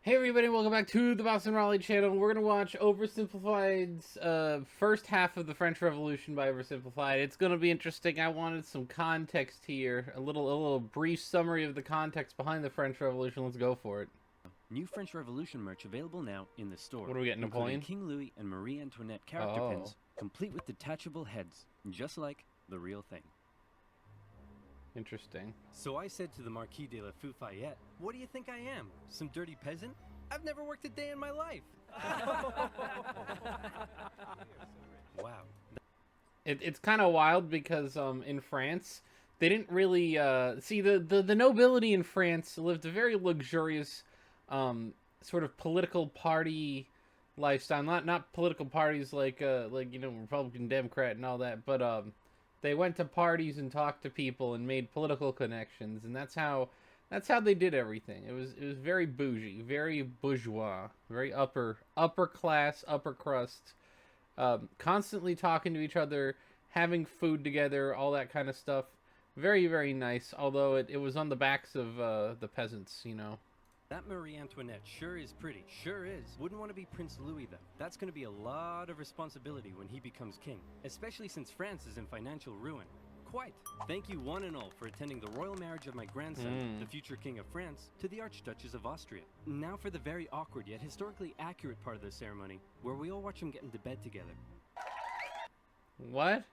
Hey everybody, welcome back to the Boston-Raleigh channel. We're going to watch Oversimplified's first half of the French Revolution by Oversimplified. It's going to be interesting. I wanted some context here, a little brief summary of the context behind the French Revolution. Let's go for it. New French Revolution merch available now in the store. What do we get, Napoleon? King Louis and Marie Antoinette character pins, complete with detachable heads, just like the real thing. Interesting. So I said to the Marquis de la Fufayette, "What do you think I am? Some dirty peasant? I've never worked a day in my life." Wow. It's kind of wild because in France, they didn't really see the nobility in France lived a very luxurious sort of political party lifestyle. Not political parties like Republican, Democrat, and all that, but they went to parties and talked to people and made political connections, and that's how they did everything. It was very bougie, very bourgeois, very upper class, upper crust, constantly talking to each other, having food together, all that kind of stuff. Very, very nice, although it was on the backs of the peasants, you know. That Marie Antoinette sure is pretty. Sure is. Wouldn't want to be Prince Louis, though. That's going to be a lot of responsibility when he becomes king, especially since France is in financial ruin. Quite. Thank you one and all for attending the royal marriage of my grandson, the future King of France, to the Archduchess of Austria. Now for the very awkward yet historically accurate part of the ceremony, where we all watch them get into bed together. What?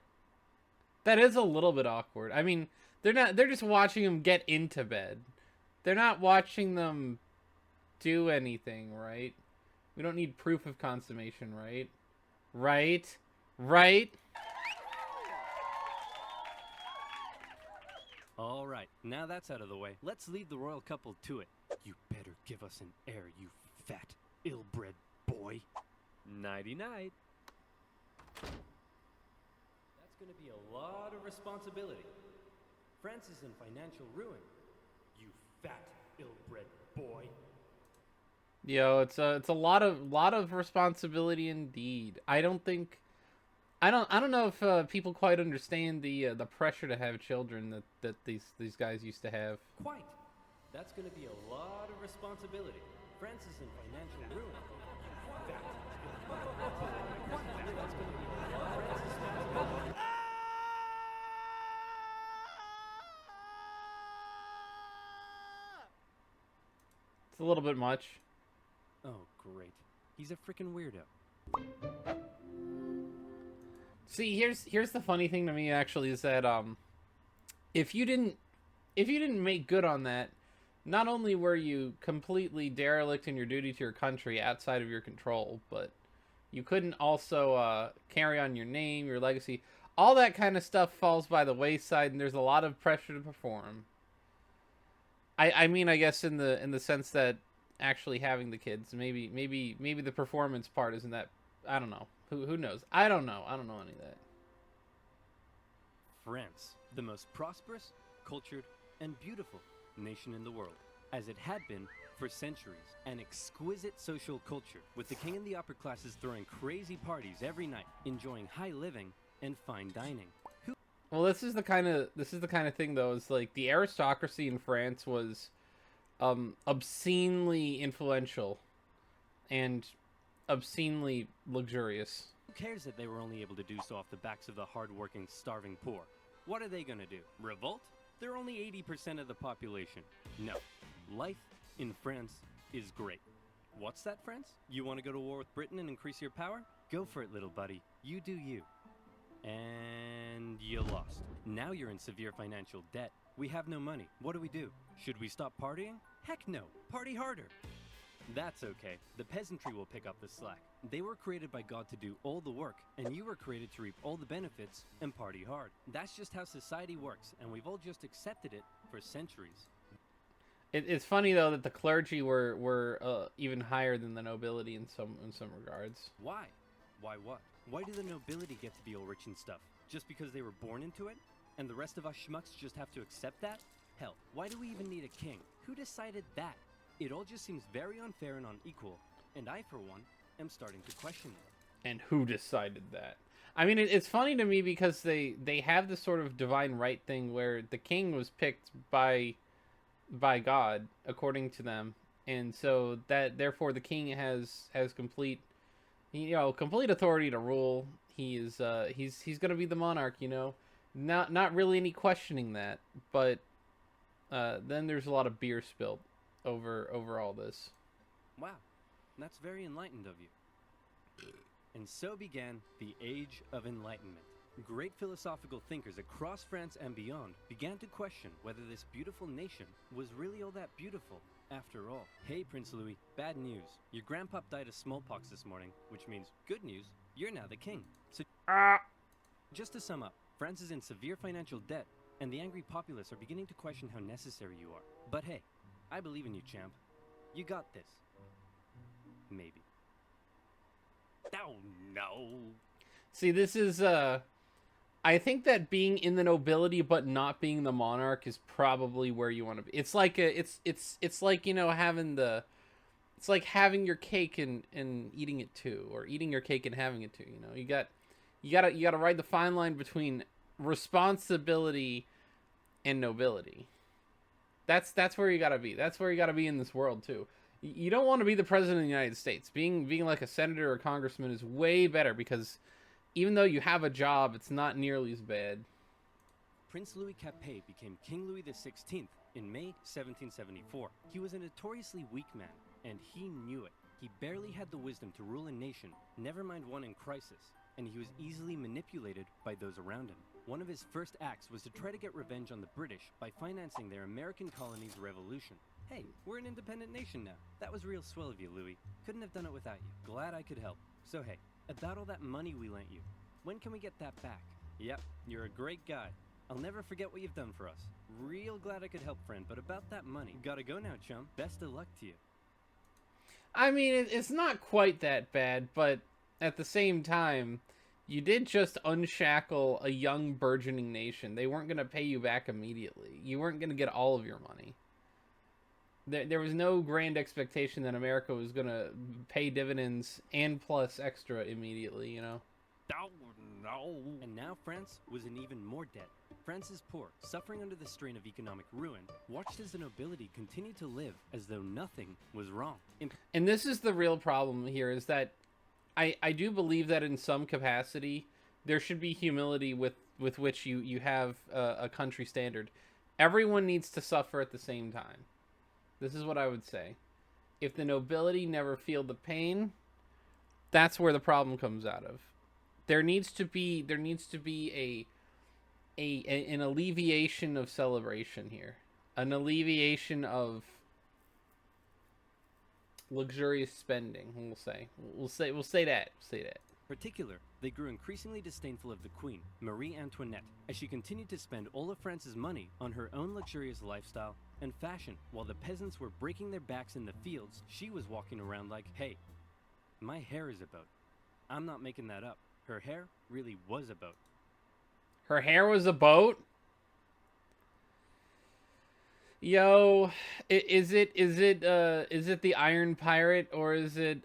That is a little bit awkward. I mean, they're just watching them get into bed. They're not watching them do anything, right? We don't need proof of consummation, right? Right? All right, now that's out of the way. Let's leave the royal couple to it. You better give us an heir, you fat, ill-bred boy. Nighty-night. That's gonna be a lot of responsibility. France is in financial ruin. You fat, ill-bred boy. Yo, it's a lot of responsibility indeed. I don't know if people quite understand the pressure to have children that these guys used to have. Quite. That's going to be a lot of responsibility. France is in financial ruin. You fat, ill-bred boy. That's going to be a lot of responsibility. It's a little bit much. Oh, great. He's a freaking weirdo. See, here's the funny thing to me actually is that if you didn't make good on that, not only were you completely derelict in your duty to your country outside of your control, but you couldn't also carry on your name, your legacy. All that kind of stuff falls by the wayside, and there's a lot of pressure to perform. I mean, I guess in the sense that actually having the kids, maybe the performance part isn't that. I don't know. Who knows? I don't know any of that. France, the most prosperous, cultured, and beautiful nation in the world, as it had been for centuries. An exquisite social culture, with the king and the upper classes throwing crazy parties every night, enjoying high living and fine dining. Well, this is the kind of thing though. Is like the aristocracy in France was obscenely influential and obscenely luxurious. Who cares that they were only able to do so off the backs of the hard-working, starving poor? What are they gonna do? Revolt? They're only 80% of the population. No. Life in France is great. What's that, France? You want to go to war with Britain and increase your power? Go for it, little buddy. You do you. And you lost. Now you're in severe financial debt. We have no money. What do? Should we stop partying? Heck no. Party harder. That's okay. The peasantry will pick up the slack. They were created by God to do all the work, and you were created to reap all the benefits and party hard. That's just how society works, and we've all just accepted it for centuries. It's funny though that the clergy were even higher than the nobility in some regards. Why? Why what? Why do the nobility get to be all rich and stuff? Just because they were born into it? And the rest of us schmucks just have to accept that? Hell, why do we even need a king? Who decided that? It all just seems very unfair and unequal, and I, for one, am starting to question it. And who decided that? I mean, it's funny to me because they have this sort of divine right thing where the king was picked by God, according to them, and so that therefore the king has complete, complete authority to rule. He's gonna be the monarch. Not really any questioning that. But then there's a lot of beer spilled over all this. Wow, that's very enlightened of you. And so began the Age of Enlightenment. Great philosophical thinkers across France and beyond began to question whether this beautiful nation was really all that beautiful after all. Hey, Prince Louis, bad news. Your grandpop died of smallpox this morning, which means good news, you're now the king. So, just to sum up, France is in severe financial debt, and the angry populace are beginning to question how necessary you are. But hey, I believe in you, champ. You got this. Maybe. Oh, no. See, this is I think that being in the nobility but not being the monarch is probably where you want to be. It's like it's like, having it's like having your cake and eating it too, or eating your cake and having it too. You gotta ride the fine line between responsibility and nobility. That's where you gotta be. That's where you gotta be in this world too. You don't want to be the president of the United States. Being like a senator or congressman is way better, because even though you have a job, it's not nearly as bad. Prince Louis Capet became King Louis XVI in May 1774. He was a notoriously weak man, and he knew it. He barely had the wisdom to rule a nation, never mind one in crisis, and he was easily manipulated by those around him. One of his first acts was to try to get revenge on the British by financing their American colony's Revolution. Hey, we're an independent nation now. That was real swell of you, Louis. Couldn't have done it without you. Glad I could help. So hey, about all that money we lent you, when can we get that back? Yep, you're a great guy. I'll never forget what you've done for us. Real glad I could help, friend, but about that money, gotta go now, chum. Best of luck to you. I mean, it's not quite that bad, but at the same time, you did just unshackle a young burgeoning nation. They weren't going to pay you back immediately. You weren't going to get all of your money. There was no grand expectation that America was going to pay dividends and plus extra immediately, Oh, no. And now France was in even more debt. France's poor, suffering under the strain of economic ruin, watched as the nobility continued to live as though nothing was wrong. And this is the real problem here, is that I do believe that in some capacity there should be humility with which you have a country standard. Everyone needs to suffer at the same time. This is what I would say. If the nobility never feel the pain, that's where the problem comes out of. There needs to be an alleviation of celebration here, an alleviation of luxurious spending. We'll say that. Particular, they grew increasingly disdainful of the Queen, Marie Antoinette, as she continued to spend all of France's money on her own luxurious lifestyle and fashion. While the peasants were breaking their backs in the fields, she was walking around like, hey, my hair is a boat. I'm not making that up. Her hair really was a boat. Her hair was a boat? Yo, is it the Iron Pirate, or is it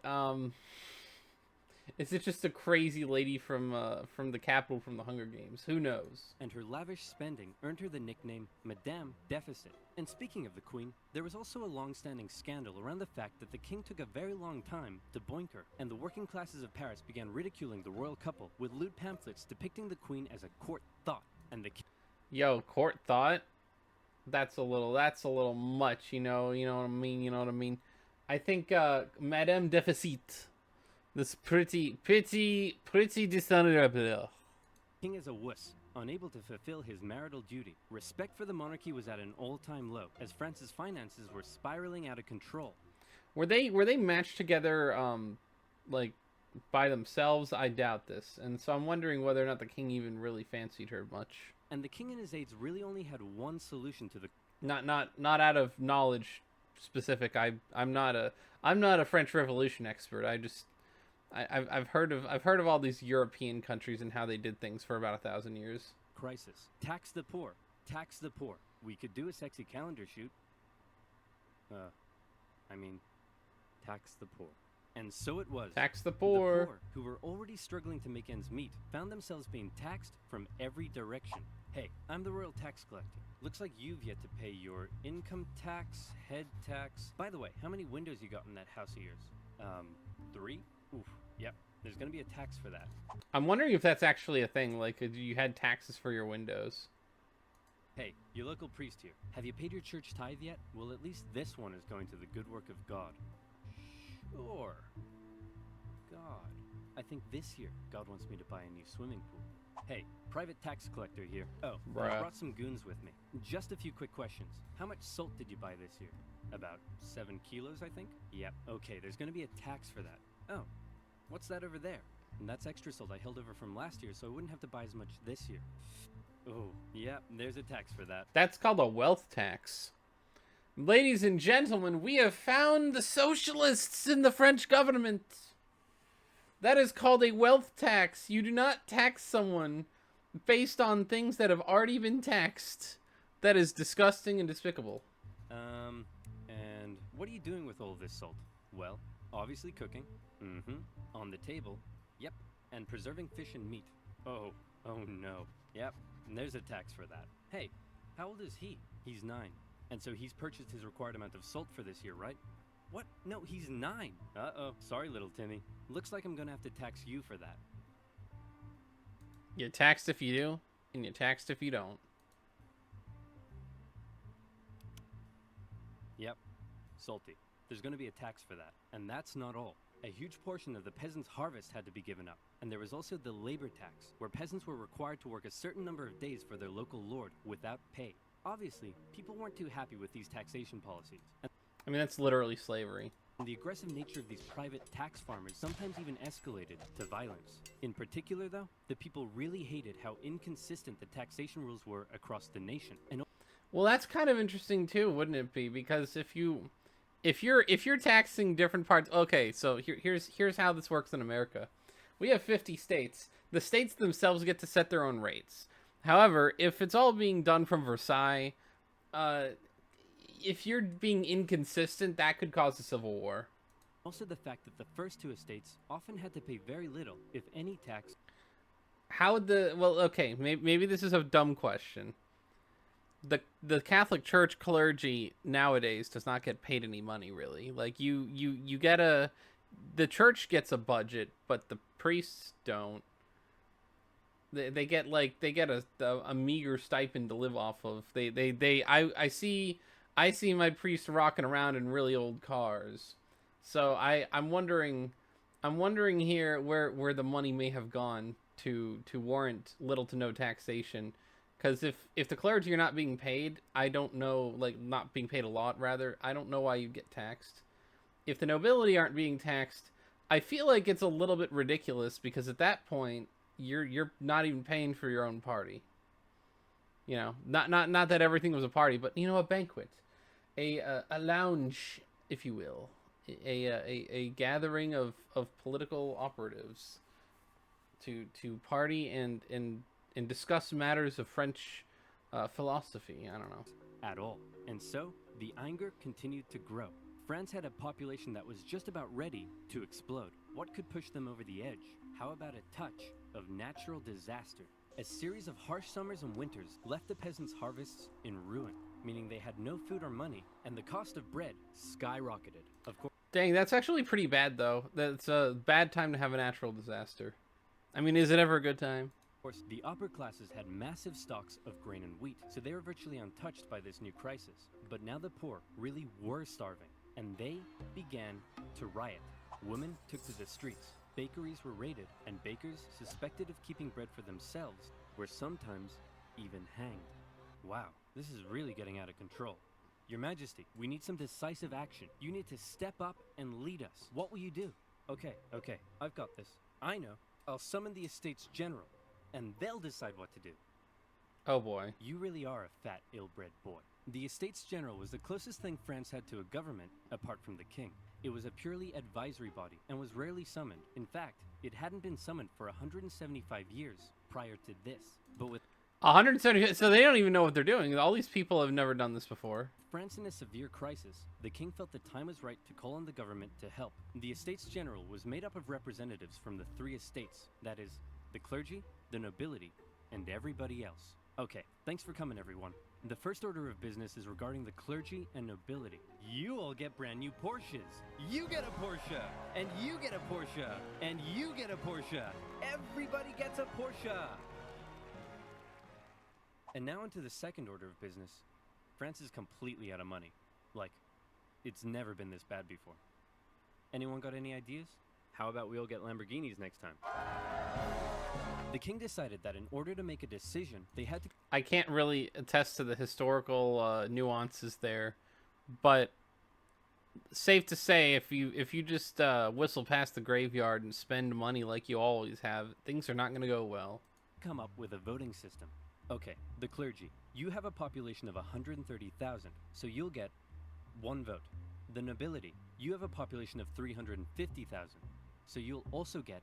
just a crazy lady from the capital from the Hunger Games? Who knows? And her lavish spending earned her the nickname Madame Deficit. And speaking of the Queen, there was also a long-standing scandal around the fact that the king took a very long time to boink her, and the working classes of Paris began ridiculing the royal couple with lewd pamphlets depicting the Queen as a court thought, and the Yo, court thought? That's a little much, you know what I mean? I think Madame Deficit, this pretty dishonorable. king as a wuss, unable to fulfill his marital duty. Respect for the monarchy was at an all-time low, as France's finances were spiraling out of control. Were they matched together, like, by themselves? I doubt this, and so I'm wondering whether or not the king even really fancied her much. And the king and his aides really only had one solution to the... Not out of knowledge specific. I'm not a French Revolution expert. I've heard of all these European countries and how they did things for about 1,000 years. Crisis. Tax the poor. Tax the poor. We could do a sexy calendar shoot. Tax the poor. And so it was. Tax the poor. The poor, who were already struggling to make ends meet, found themselves being taxed from every direction. Hey, I'm the royal tax collector. Looks like you've yet to pay your income tax, head tax. By the way, how many windows you got in that house of yours? 3? Oof, yep. There's gonna be a tax for that. I'm wondering if that's actually a thing, like you had taxes for your windows. Hey, your local priest here. Have you paid your church tithe yet? Well, at least this one is going to the good work of God. Sure. God. I think this year, God wants me to buy a new swimming pool. Hey, private tax collector here. Oh, I Bruh. brought some goons with me. Just a few quick questions. How much salt did you buy this year? About 7 kilos, I think? Yep. Okay, there's gonna be a tax for that. Oh, what's that over there? And that's extra salt I held over from last year, so I wouldn't have to buy as much this year. Oh, yeah, there's a tax for that. That's called a wealth tax. Ladies and gentlemen, we have found the socialists in the French government. That is called a wealth tax. You do not tax someone based on things that have already been taxed. That is disgusting and despicable. And what are you doing with all this salt? Well, obviously cooking. Mm-hmm. On the table. Yep. And preserving fish and meat. Oh no. Yep. And there's a tax for that. Hey, how old is he? He's 9. And so he's purchased his required amount of salt for this year, right? What? No, he's 9. Uh-oh. Sorry, little Timmy. Looks like I'm gonna have to tax you for that. You're taxed if you do, and you're taxed if you don't. Yep. Salty. There's gonna be a tax for that. And that's not all. A huge portion of the peasants' harvest had to be given up. And there was also the labor tax, where peasants were required to work a certain number of days for their local lord without pay. Obviously, people weren't too happy with these taxation policies. I mean, that's literally slavery. And the aggressive nature of these private tax farmers sometimes even escalated to violence. In particular, though, the people really hated how inconsistent the taxation rules were across the nation. And Well, that's kind of interesting too, wouldn't it be? Because if you're taxing different parts, okay, so here's how this works in America. We have 50 states. The states themselves get to set their own rates. However, if it's all being done from Versailles, if you're being inconsistent, that could cause a civil war. also the fact that the first 2 estates often had to pay very little, if any, tax. How would well, okay, maybe this is a dumb question. The Catholic Church clergy nowadays does not get paid any money, really. Like you get the church gets a budget, but the priests don't. They get a meager stipend to live off of. I see my priest rocking around in really old cars. So I'm wondering here where the money may have gone to warrant little to no taxation. Because if the clergy are not being paid, I don't know, like, not being paid a lot, rather, I don't know why you get taxed. If the nobility aren't being taxed, I feel like it's a little bit ridiculous, because at that point, you're not even paying for your own party. You know, not that everything was a party, but, you know, a banquet. A lounge, if you will. A gathering of political operatives to party and discuss matters of French philosophy. I don't know. At all. And so, the anger continued to grow. France had a population that was just about ready to explode. What could push them over the edge? How about a touch of natural disaster? A series of harsh summers and winters left the peasants' harvests in ruin, meaning they had no food or money, and the cost of bread skyrocketed. Of course. Dang, that's actually pretty bad, though. That's a bad time to have a natural disaster. I mean, is it ever a good time? Of course, the upper classes had massive stocks of grain and wheat, so they were virtually untouched by this new crisis. But now the poor really were starving, and they began to riot. Women took to the streets, bakeries were raided, and bakers suspected of keeping bread for themselves were sometimes even hanged. Wow, this is really getting out of control. Your Majesty, we need some decisive action. You need to step up and lead us. What will you do? Okay, I've got this. I know. I'll summon the Estates General, and they'll decide what to do. Oh boy. You really are a fat, ill-bred boy. The Estates General was the closest thing France had to a government, apart from the king. It was a purely advisory body, and was rarely summoned. In fact, it hadn't been summoned for 175 years prior to this. But with 170, so they don't even know what they're doing. All these people have never done this before. France in a severe crisis, the king felt the time was right to call on the government to help. The Estates General was made up of representatives from the 3 estates, that is, the clergy, the nobility, and everybody else. Okay, thanks for coming, everyone. The first order of business is regarding the clergy and nobility. You all get brand new Porsches. You get a Porsche, and you get a Porsche, and you get a Porsche. Everybody gets a Porsche. And now into the second order of business. France is completely out of money. Like, it's never been this bad before. Anyone got any ideas? How about we all get Lamborghinis next time? The king decided that in order to make a decision, they had to... I can't really attest to the historical nuances there, but safe to say, if you just whistle past the graveyard and spend money like you always have, things are not going to go well. come up with a voting system. Okay, the clergy. You have a population of 130,000, so you'll get 1 vote. The nobility. You have a population of 350,000, so you'll also get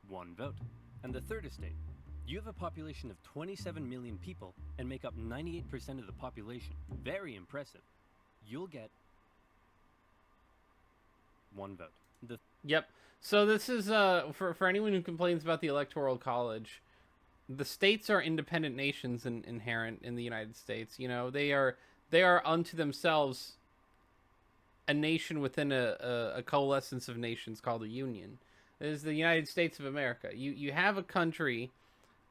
1 vote. And the third estate. You have a population of 27 million people and make up 98% of the population. Very impressive. You'll get 1 vote. Yep. So this is for anyone who complains about the Electoral College, the states are independent nations inherent in the United States. You know, they are unto themselves a nation within a coalescence of nations called a union. It is the United States of America. You have a country,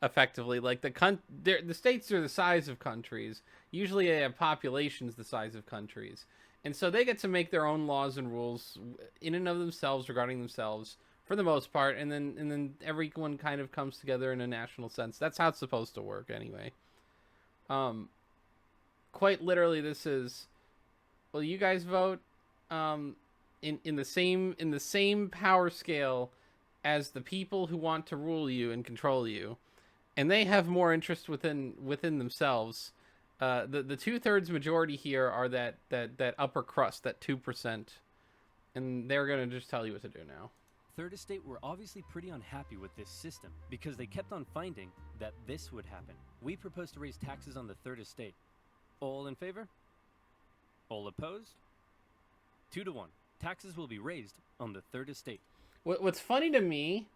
effectively, like the states are the size of countries. Usually they have populations the size of countries. And so they get to make their own laws and rules in and of themselves regarding themselves for the most part, and then everyone kind of comes together in a national sense. That's how it's supposed to work anyway. Quite literally, this is, well, you guys vote in the same power scale as the people who want to rule you and control you, and they have more interest within themselves. The 2/3 majority here are that upper crust, that 2%, and they're gonna just tell you what to do now. Third estate were obviously pretty unhappy with this system because they kept on finding that this would happen. We propose to raise taxes on the third estate. All in favor? All opposed? 2-1. Taxes will be raised on the third estate. What's funny to me,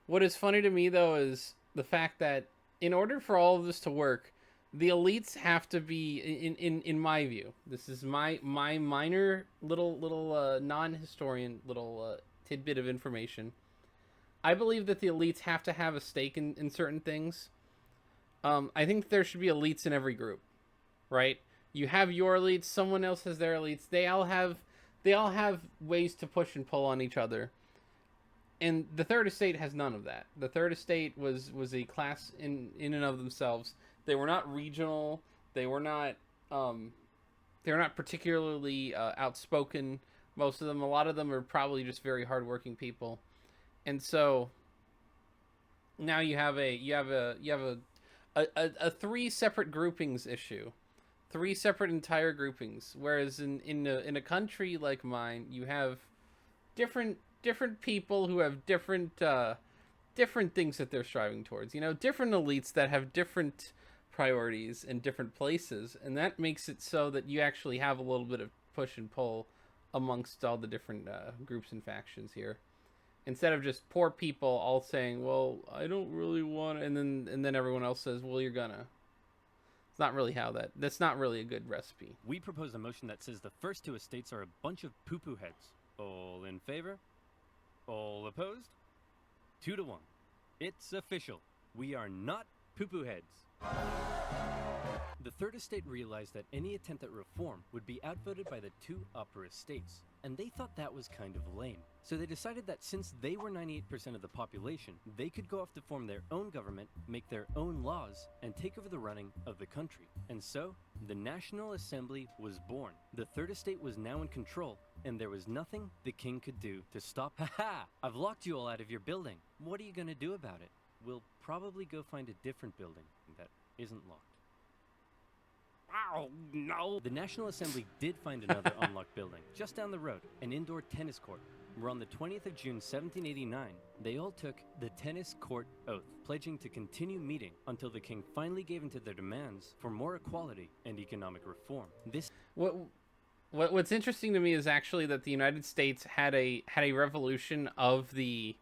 what is funny to me though, is the fact that in order for all of this to work, the elites have to be, in my view, this is my minor little non-historian little tidbit of information. I believe that the elites have to have a stake in certain things. I think there should be elites in every group, right? You have your elites, someone else has their elites. They all have ways to push and pull on each other. And the third estate has none of that. The third estate was a class in and of themselves. They were not regional. They were not particularly outspoken. Most of them, a lot of them are probably just very hardworking people. And so now you have a 3 separate groupings issue. 3 separate entire groupings. Whereas in a country like mine, you have different people who have different things that they're striving towards. You know, different elites that have different priorities in different places, and that makes it so that you actually have a little bit of push and pull amongst all the different groups and factions here, instead of just poor people all saying, well, I don't really want, and then everyone else says, well, you're gonna. It's not really that's not really a good recipe. We propose a motion that says the first 2 estates are a bunch of poo-poo heads. All in favor? All opposed? 2-1. It's official. We are not poo-poo heads. The third estate realized that any attempt at reform would be outvoted by the 2 upper estates, and they thought that was kind of lame. So they decided that since they were 98% of the population, they could go off to form their own government, make their own laws, and take over the running of the country. And so, the National Assembly was born. The third estate was now in control, and there was nothing the king could do to stop. Haha! I've locked you all out of your building. What are you gonna do about it? We'll probably go find a different building that isn't locked. Oh, no! The National Assembly did find another unlocked building, just down the road, an indoor tennis court, where on the 20th of June 1789, they all took the tennis court oath, pledging to continue meeting until the king finally gave in to their demands for more equality and economic reform. What's interesting to me is actually that the United States had a revolution of the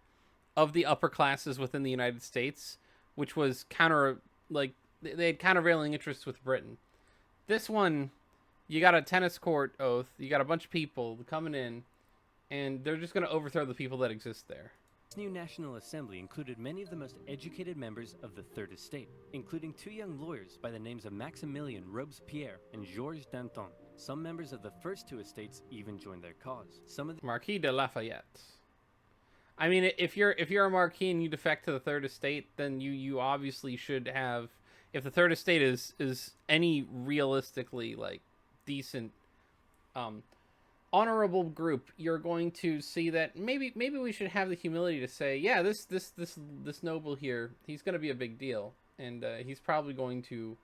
upper classes within the United States, which was they had countervailing interests with Britain. This one, you got a tennis court oath. You got a bunch of people coming in, and they're just going to overthrow the people that exist there. This new National Assembly included many of the most educated members of the Third Estate, including two young lawyers by the names of Maximilien Robespierre and Georges Danton. Some members of the first two estates even joined their cause. Some of the Marquis de Lafayette. I mean, if you're a Marquis and you defect to the Third Estate, then you obviously should have. If the Third Estate is any realistically like decent, honorable group, you're going to see that maybe we should have the humility to say, yeah, this noble here, he's going to be a big deal, and he's probably going to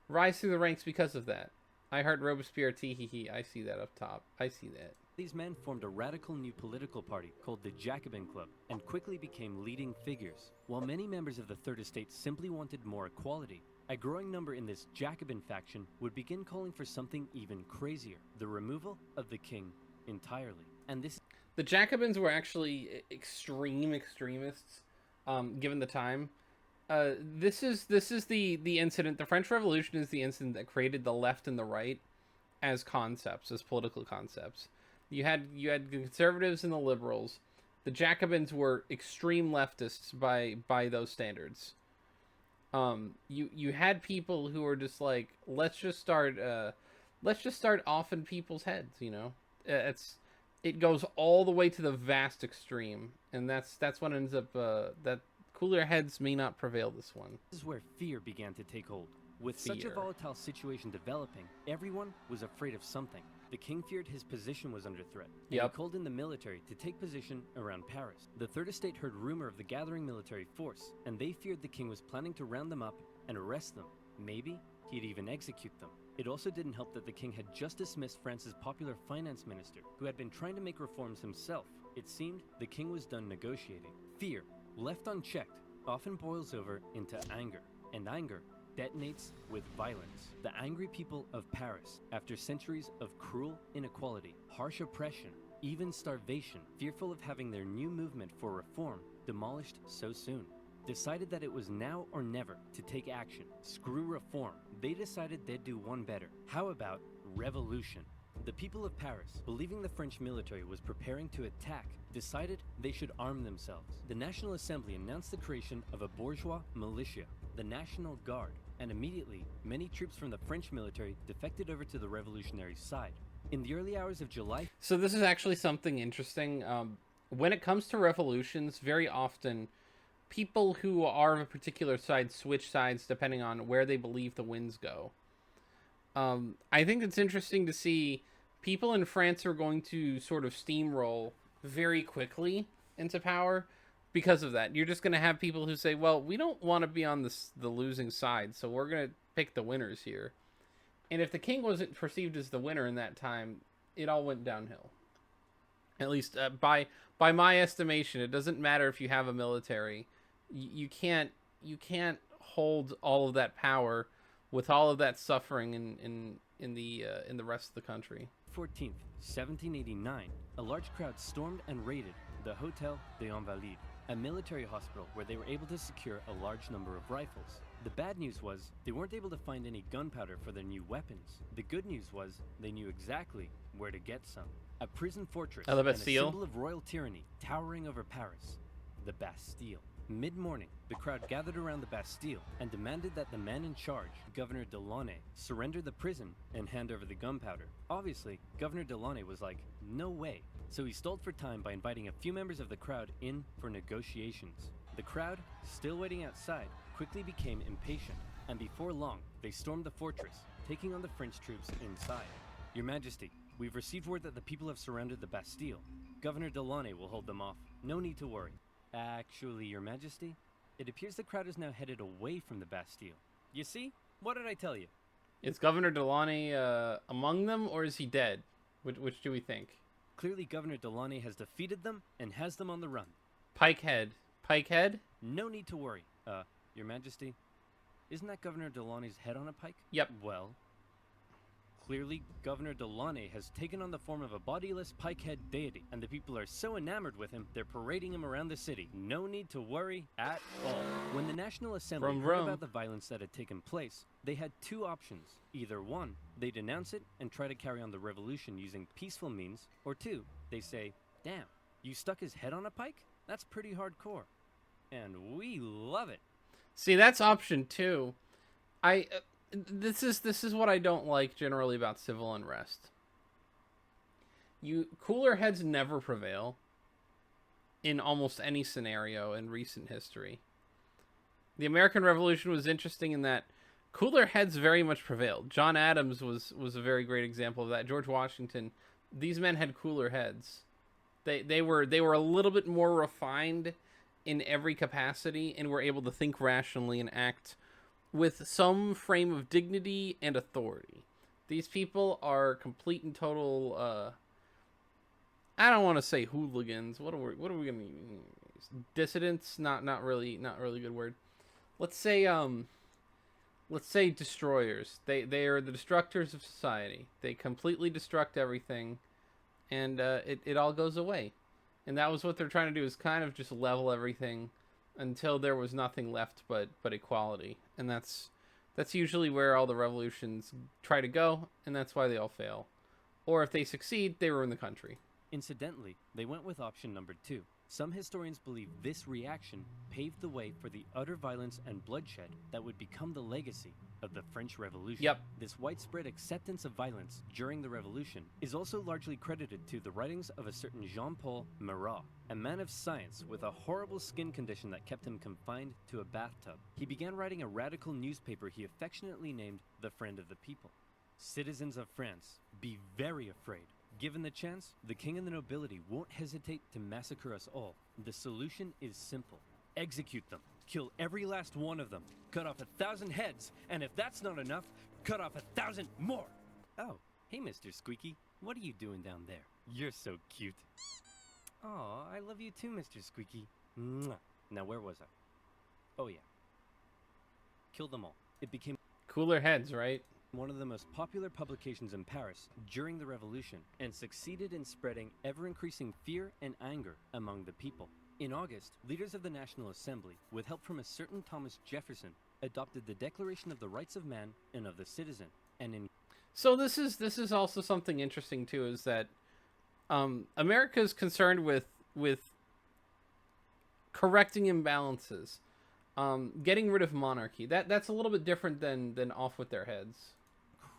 rise through the ranks because of that. I heard Robespierre, tee hee hee. I see that up top. I see that. These men formed a radical new political party called the Jacobin Club and quickly became leading figures. While many members of the Third Estate simply wanted more equality, a growing number in this Jacobin faction would begin calling for something even crazier: the removal of the king entirely. And the Jacobins were actually extremists, given the time. This is the incident. The French Revolution is the incident that created the left and the right as concepts, as political concepts. You had the conservatives and the liberals. The Jacobins were extreme leftists by those standards. You had people who were just like, let's just start off in people's heads. You know, it goes all the way to the vast extreme, and that's what ends up that. Cooler heads may not prevail this one. This is where fear began to take hold. With such a volatile situation developing, everyone was afraid of something. The king feared his position was under threat, and he called in the military to take position around Paris. The Third Estate heard rumor of the gathering military force, and they feared the king was planning to round them up and arrest them. Maybe he'd even execute them. It also didn't help that the king had just dismissed France's popular finance minister, who had been trying to make reforms himself. It seemed the king was done negotiating. Fear, left unchecked, often boils over into anger, and anger detonates with violence. The angry people of Paris, after centuries of cruel inequality, harsh oppression, even starvation, fearful of having their new movement for reform demolished so soon, decided that it was now or never to take action. Screw reform. They decided they'd do one better. How about revolution? The people of Paris, believing the French military was preparing to attack, decided they should arm themselves. The National Assembly announced the creation of a bourgeois militia, the National Guard, and immediately, many troops from the French military defected over to the revolutionary side. In the early hours of July... So this is actually something interesting. When it comes to revolutions, very often, people who are of a particular side switch sides depending on where they believe the winds go. I think it's interesting to see people in France are going to sort of steamroll very quickly into power because of that. You're just going to have people who say, well, we don't want to be on the losing side, so we're going to pick the winners here. And if the king wasn't perceived as the winner in that time, it all went downhill. At least by my estimation, it doesn't matter if you have a military. You can't hold all of that power with all of that suffering in the rest of the country. 14th, 1789, a large crowd stormed and raided the Hôtel des Invalides, a military hospital where they were able to secure a large number of rifles. The bad news was they weren't able to find any gunpowder for their new weapons. The good news was they knew exactly where to get some. A prison fortress and a symbol of royal tyranny towering over Paris, the Bastille. Mid-morning, the crowd gathered around the Bastille and demanded that the man in charge, Governor Delaunay, surrender the prison and hand over the gunpowder. Obviously, Governor Delaunay was like, no way. So he stalled for time by inviting a few members of the crowd in for negotiations. The crowd, still waiting outside, quickly became impatient, and before long, they stormed the fortress, taking on the French troops inside. Your Majesty, we've received word that the people have surrounded the Bastille. Governor Delaunay will hold them off. No need to worry. Actually, Your Majesty, it appears the crowd is now headed away from the Bastille. You see? What did I tell you? Is Governor Delaunay among them, or is he dead? Which do we think? Clearly, Governor Delaunay has defeated them and has them on the run. Pike head. No need to worry. Your Majesty, isn't that Governor Delaunay's head on a pike? Yep. Well, Clearly, Governor Delaunay has taken on the form of a bodiless pikehead deity, and the people are so enamored with him, they're parading him around the city. No need to worry at all. When the National Assembly Vroom, heard vroom. about the violence that had taken place, they had two options. Either one, they denounce it and try to carry on the revolution using peaceful means, or two, they say, damn, you stuck his head on a pike? That's pretty hardcore. And we love it. See, that's option 2. This is what I don't like generally about civil unrest. Cooler heads never prevail in almost any scenario in recent history. The American Revolution was interesting in that cooler heads very much prevailed. John Adams was a very great example of that. George Washington, these men had cooler heads. They were a little bit more refined in every capacity and were able to think rationally and act with some frame of dignity and authority. These people are complete and total I don't want to say hooligans. What are we going to use? Dissidents? Not really a good word. Let's say destroyers. They are the destructors of society. They completely destruct everything, and it all goes away. And that was what they're trying to do, is kind of just level everything until there was nothing left but equality. And that's usually where all the revolutions try to go, and that's why they all fail. Or if they succeed, they ruin the country. Incidentally, they went with option number 2. Some historians believe this reaction paved the way for the utter violence and bloodshed that would become the legacy of the French Revolution. Yep. This widespread acceptance of violence during the Revolution is also largely credited to the writings of a certain Jean-Paul Marat, a man of science with a horrible skin condition that kept him confined to a bathtub. He began writing a radical newspaper he affectionately named The Friend of the People. Citizens of France, be very afraid. Given the chance, the king and the nobility won't hesitate to massacre us all. The solution is simple. Execute them. Kill every last one of them. Cut off 1,000 heads, and if that's not enough, cut off 1,000 more. Oh, hey, Mr. Squeaky. What are you doing down there? You're so cute. Aw, I love you too, Mr. Squeaky. Mwah. Now, where was I? Oh, yeah. Kill them all. It became Cooler heads, right? one of the most popular publications in Paris during the Revolution, and succeeded in spreading ever-increasing fear and anger among the people. In August, leaders of the National Assembly, with help from a certain Thomas Jefferson, adopted the Declaration of the Rights of Man and of the Citizen, and in So this is also something interesting too, is that America is concerned with correcting imbalances, getting rid of monarchy. That's a little bit different than off with their heads.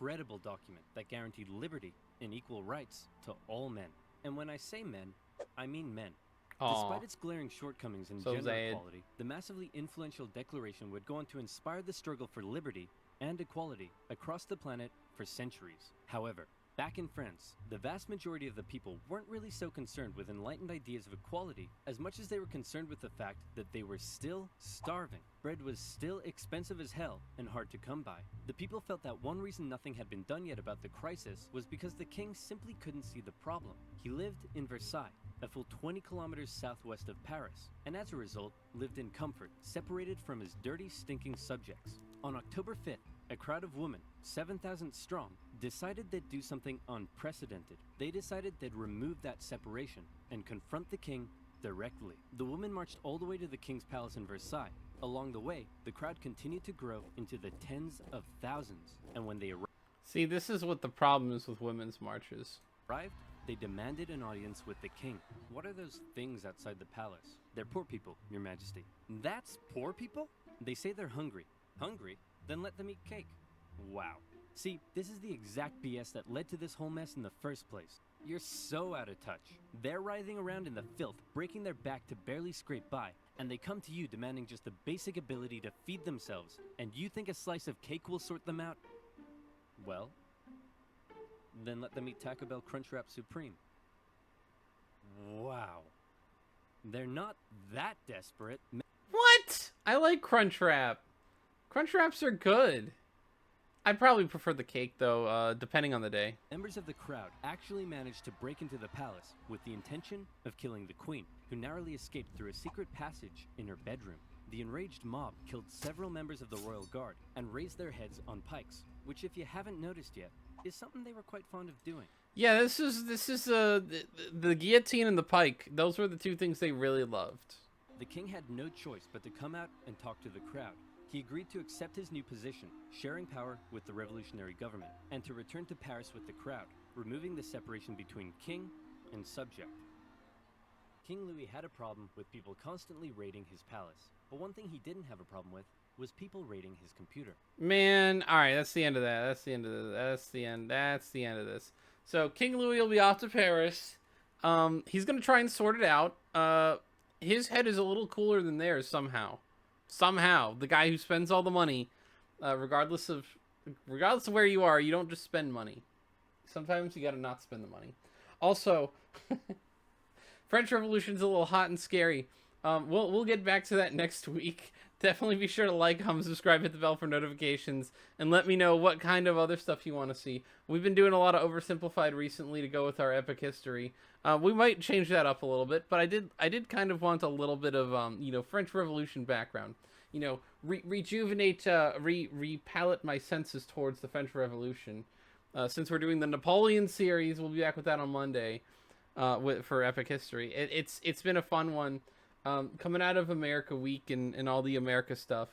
incredible document that guaranteed liberty and equal rights to all men. And when I say men, I mean men. Aw. Despite its glaring shortcomings in So gender Zayd. equality, the massively influential declaration would go on to inspire the struggle for liberty and equality across the planet for centuries. However, back in France, the vast majority of the people weren't really so concerned with enlightened ideas of equality as much as they were concerned with the fact that they were still starving. Bread was still expensive as hell and hard to come by. The people felt that one reason nothing had been done yet about the crisis was because the king simply couldn't see the problem. He lived in Versailles, a full 20 kilometers southwest of Paris, and as a result, lived in comfort, separated from his dirty, stinking subjects. On October 5th, a crowd of women, 7,000 strong, decided they'd do something unprecedented. They decided they'd remove that separation and confront the king directly. The women marched all the way to the king's palace in Versailles. Along the way, the crowd continued to grow into the tens of thousands, and when they See, this is what the problem is with women's marches. arrived, they demanded an audience with the king. What are those things outside the palace? They're poor people, your majesty. That's poor people? They say they're hungry. Hungry? Then let them eat cake. Wow. See, this is the exact BS that led to this whole mess in the first place. You're so out of touch. They're writhing around in the filth, breaking their back to barely scrape by, and they come to you demanding just the basic ability to feed themselves, and you think a slice of cake will sort them out? Well, then let them eat Taco Bell Crunchwrap Supreme. Wow. They're not that desperate. What? I like Crunchwrap. Crunchwraps are good. I'd probably prefer the cake though, depending on the day. Members of the crowd actually managed to break into the palace with the intention of killing the queen, who narrowly escaped through a secret passage in her bedroom. The enraged mob killed several members of the royal guard and raised their heads on pikes, which, if you haven't noticed yet, is something they were quite fond of doing. Yeah, this is the guillotine and the pike. Those were the two things they really loved. The king had no choice but to come out and talk to the crowd. He agreed to accept his new position, sharing power with the revolutionary government, and to return to Paris with the crowd, removing the separation between king and subject. King Louis had a problem with people constantly raiding his palace, but one thing he didn't have a problem with was people raiding his computer. Man, all right, that's the end of that. That's the end of the. That's the end. That's the end of this. So King Louis will be off to Paris. He's gonna try and sort it out. His head is a little cooler than theirs somehow. Somehow, the guy who spends all the money, regardless of where you are, you don't just spend money. Sometimes you gotta not spend the money. Also, French Revolution's a little hot and scary. We'll get back to that next week. Definitely be sure to like, comment, subscribe, hit the bell for notifications, and let me know what kind of other stuff you want to see. We've been doing a lot of Oversimplified recently to go with our epic history. We might change that up a little bit, but I did kind of want a little bit of French Revolution background. Rejuvenate, repalette my senses towards the French Revolution. Since we're doing the Napoleon series, we'll be back with that on Monday. For epic history, it's been a fun one. Coming out of America Week and all the America stuff,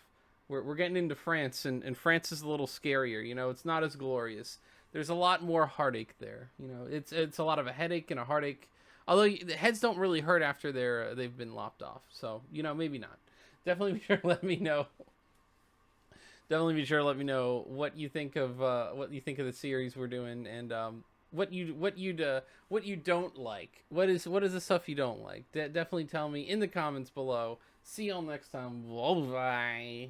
we're getting into France, and France is a little scarier. It's not as glorious. There's a lot more heartache there. It's a lot of a headache and a heartache. Although the heads don't really hurt after they've been lopped off. So maybe not. Definitely be sure to let me know. Definitely be sure to let me know what you think of the series we're doing, and what you don't like. What is the stuff you don't like? Definitely tell me in the comments below. See y'all next time. Bye.